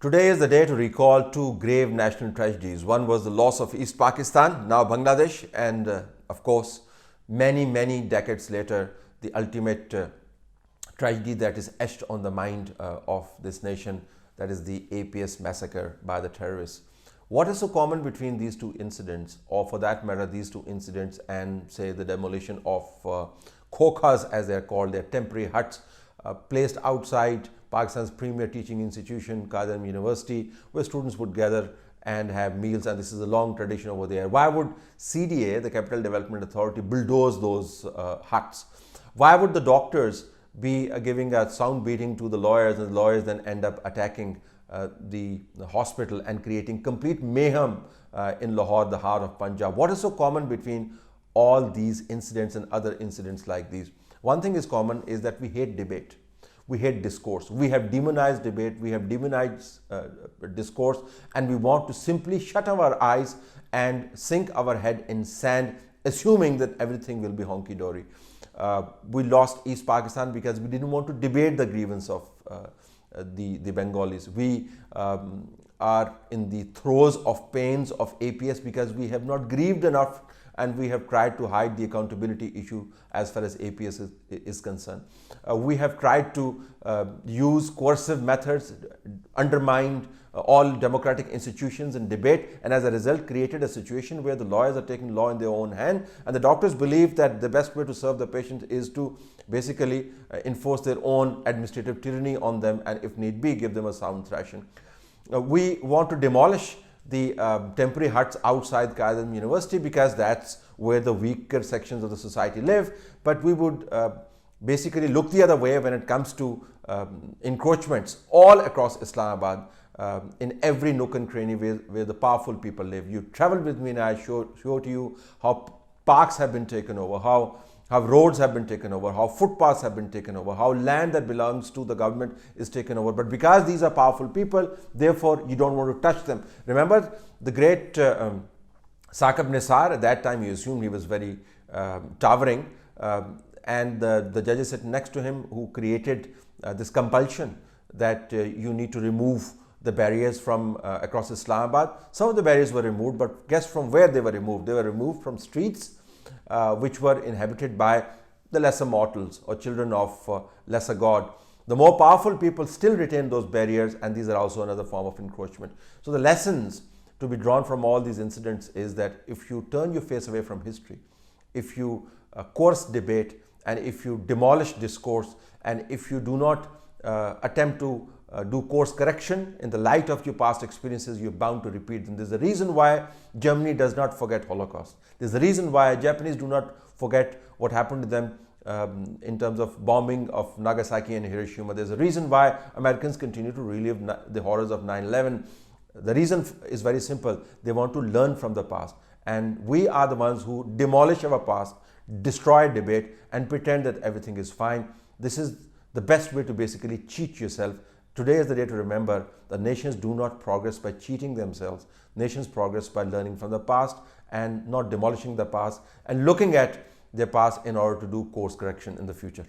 Today is the day to recall two grave national tragedies. One was the loss of East Pakistan, now Bangladesh, and of course, many decades later, the ultimate tragedy that is etched on the mind of this nation, that is the APS massacre by the terrorists. What is so common between these two incidents, or for that matter, these two incidents and say the demolition of khokhas, as they're called, they're temporary huts placed outside Pakistan's premier teaching institution, Azam University, where students would gather and have meals, and this is a long tradition over there. Why would CDA, the Capital Development Authority, bulldoze those huts? Why would the doctors be giving a sound beating to the lawyers, and the lawyers then end up attacking the hospital and creating complete mayhem in Lahore, the heart of Punjab? What is so common between all these incidents and other incidents like these? One thing is common is that we hate debate. We hate discourse. We have demonized debate, we have demonized discourse, and we want to simply shut our eyes and sink our head in sand, assuming that everything will be honky-dory. We lost East Pakistan because we didn't want to debate the grievance of the Bengalis. We are in the throes of pains of APS because we have not grieved enough, and we have tried to hide the accountability issue as far as APS is concerned. We have tried to use coercive methods, undermined all democratic institutions and debate, and as a result created a situation where the lawyers are taking law in their own hand, and the doctors believe that the best way to serve the patient is to basically enforce their own administrative tyranny on them, and if need be, give them a sound thrashing. We want to demolish the temporary huts outside Azam University because that's where the weaker sections of the society live, but we would basically look the other way when it comes to encroachments all across Islamabad, in every nook and cranny where the powerful people live. You travel with me and I show to you how parks have been taken over, how roads have been taken over, how footpaths have been taken over, how land that belongs to the government is taken over. But because these are powerful people, therefore you don't want to touch them. Remember the great Saqib Nisar, at that time you assumed he was very towering, and the judges sitting next to him who created this compulsion that you need to remove the barriers from across Islamabad. Some of the barriers were removed, but guess from where they were removed? They were removed from streets which were inhabited by the lesser mortals or children of lesser God. The more powerful people still retain those barriers, and these are also another form of encroachment. So the lessons to be drawn from all these incidents is that if you turn your face away from history, if you coerce debate, and if you demolish discourse, and if you do not attempt to do course correction in the light of your past experiences, you're bound to repeat them. There's a reason why Germany does not forget Holocaust. There's a reason why Japanese do not forget what happened to them in terms of bombing of Nagasaki and Hiroshima. There's a reason why Americans continue to relive the horrors of 9/11. The reason is very simple. They want to learn from the past, and we are the ones who demolish our past, destroy debate, and pretend that everything is fine. This is the best way to basically cheat yourself. Today is the day to remember that nations do not progress by cheating themselves. Nations progress by learning from the past and not demolishing the past and looking at their past in order to do course correction in the future.